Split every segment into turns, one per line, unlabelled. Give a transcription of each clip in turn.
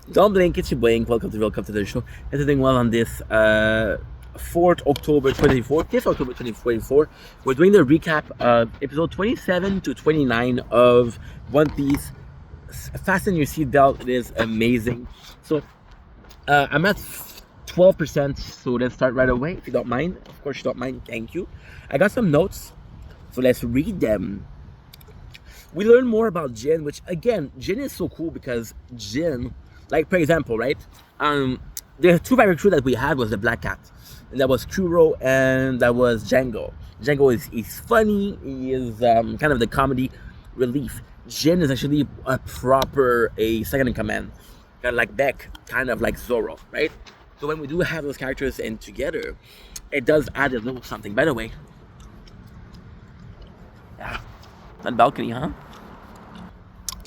Don't blink, it's your blink. Welcome to the show. It's doing well on this 4th October 24, 5th October 2024. We're doing the recap of episode 27 to 29 of One Piece. Fasten your seatbelt, it is amazing. So I'm at 12%, so let's start right away if you don't mind. Of course, you don't mind, thank you. I got some notes, so let's read them. We learn more about Jin, which again, Jin is so cool because Jin, like for example, right? The two favorite crew that we had was the Black Cat, and that was Kuro and that was Django. Django is funny, he is kind of the comedy relief. Jin is actually a second in command, kind of like Beck, kind of like Zoro, right? So when we do have those characters and together, it does add a little something. By the way, yeah, that balcony, huh?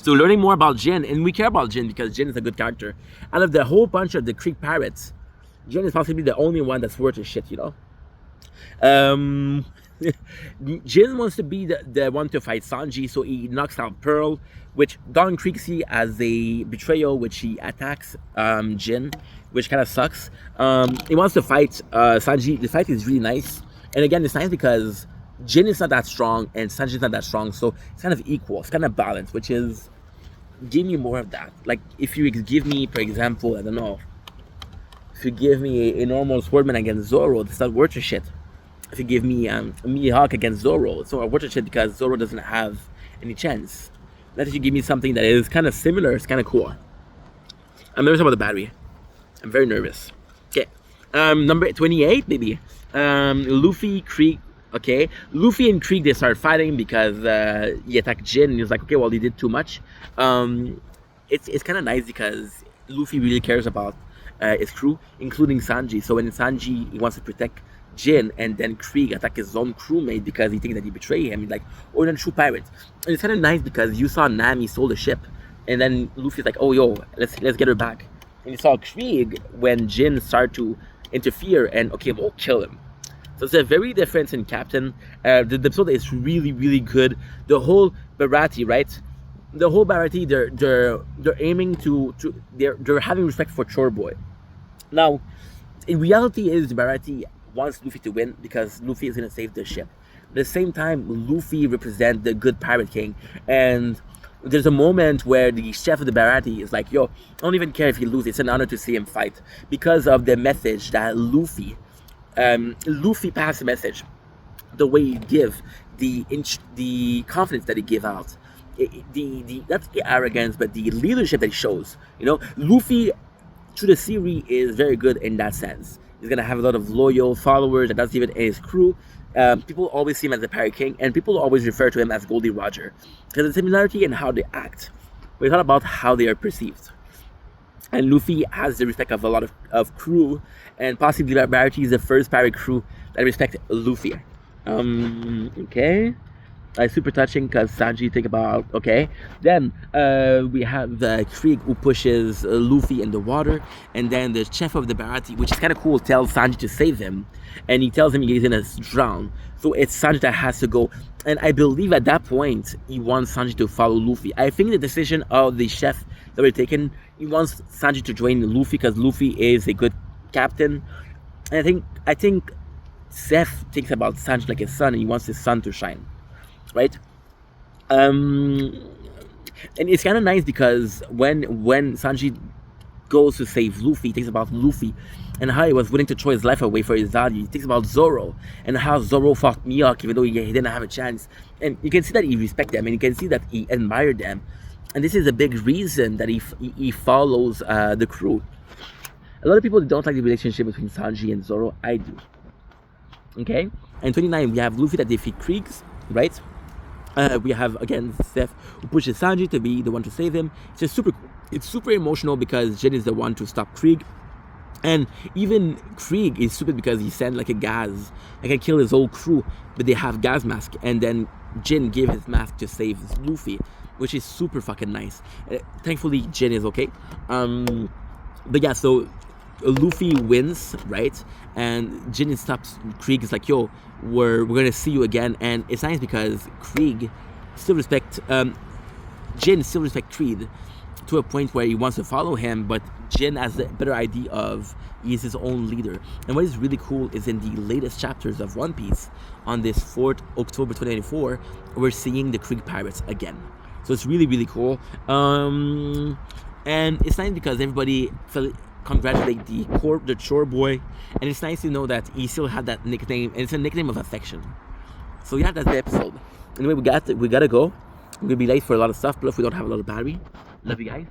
So learning more about Jin, and we care about Jin because Jin is a good character. Out of the whole bunch of the Creek pirates, Jin is possibly the only one that's worth a shit, you know? Jin wants to be the one to fight Sanji, so he knocks out Pearl, which Don Krieg see as a betrayal, which he attacks Jin, which kind of sucks. He wants to fight Sanji. The fight is really nice, and again, it's nice because Jin is not that strong and Sanji is not that strong, so it's kind of equal, it's kind of balanced, which is, give me more of that. Like, if you give me, for example, I don't know, if you give me a normal swordman against Zoro, it's not worth a shit. If you give me Mihawk against Zoro, it's not worth a shit because Zoro doesn't have any chance. Not if you give me something that is kind of similar, it's kind of cool. I'm nervous about the battery. I'm very nervous. Okay, number 28, maybe. Luffy, Krieg. Okay, Luffy and Krieg, they start fighting because he attacked Jin and he was like, okay, well, he did too much. It's kind of nice because Luffy really cares about his crew, including Sanji. So when Sanji, he wants to protect Jin, and then Krieg attack his own crewmate because he thinks that he betrayed him. He's like, oh, you're a true pirate. And it's kind of nice because you saw Nami stole the ship, and then Luffy's like, oh, yo, let's get her back. And you saw Krieg when Jin started to interfere, and okay, we'll kill him. So it's a very difference in Captain. The episode is really, really good. The whole Baratie, right? The whole Baratie, they're aiming they're having respect for Chore Boy. Now, in reality, is Baratie wants Luffy to win because Luffy is gonna save the ship. At the same time, Luffy represents the good pirate king, and there's a moment where the chef of the Baratie is like, yo, I don't even care if he loses. It's an honor to see him fight because of the message that Luffy passed the message, the way he give, the confidence that he give out, not the arrogance, but the leadership that he shows. You know, Luffy through the series is very good in that sense. He's gonna have a lot of loyal followers, and that's even in his crew. People always see him as the Pirate King, and people always refer to him as Goldie Roger because the similarity in how they act. We thought about how they are perceived. And Luffy has the respect of a lot of crew, and possibly Baratie is the first pirate crew that respect Luffy. Okay. Super touching because Sanji think about, okay. Then we have Krieg who pushes Luffy in the water, and then the chef of the Baratie, which is kind of cool, tells Sanji to save him, and he tells him he's gonna drown. So it's Sanji that has to go, and I believe at that point he wants Sanji to follow Luffy. I think the decision of the chef that we're taking, he wants Sanji to join Luffy because Luffy is a good captain, and I think Seth thinks about Sanji like his son, and he wants his son to shine. Right, and it's kind of nice because when Sanji goes to save Luffy, he thinks about Luffy and how he was willing to throw his life away for his value. He thinks about Zoro and how Zoro fought Mihawk even though he didn't have a chance, and you can see that he respects them, and you can see that he admired them, and this is a big reason that he follows the crew. A lot of people don't like the relationship between Sanji and Zoro. I do. Okay, and 29, we have Luffy that defeat Krieg, right? We have again Seth who pushes Sanji to be the one to save him. It's super emotional because Jin is the one to stop Krieg, and even Krieg is stupid because he sent like a gas, like I kill his whole crew, but they have gas mask, and then Jin gave his mask to save Luffy, which is super fucking nice. Thankfully Jin is okay. But yeah, so Luffy wins, right? And Jin stops Krieg. Is like, yo, we're gonna see you again. And it's nice because Krieg still respect Jin still respect Krieg to a point where he wants to follow him, but Jin has a better idea of he's his own leader. And what is really cool is in the latest chapters of One Piece, on this 4th October 2024, we're seeing the Krieg Pirates again. So it's really, really cool. And it's nice because everybody congratulate the chore boy, and it's nice to know that he still had that nickname, and it's a nickname of affection. So yeah, that's the episode. Anyway, we gotta go. We're gonna be late for a lot of stuff, plus we don't have a lot of battery. Love you guys.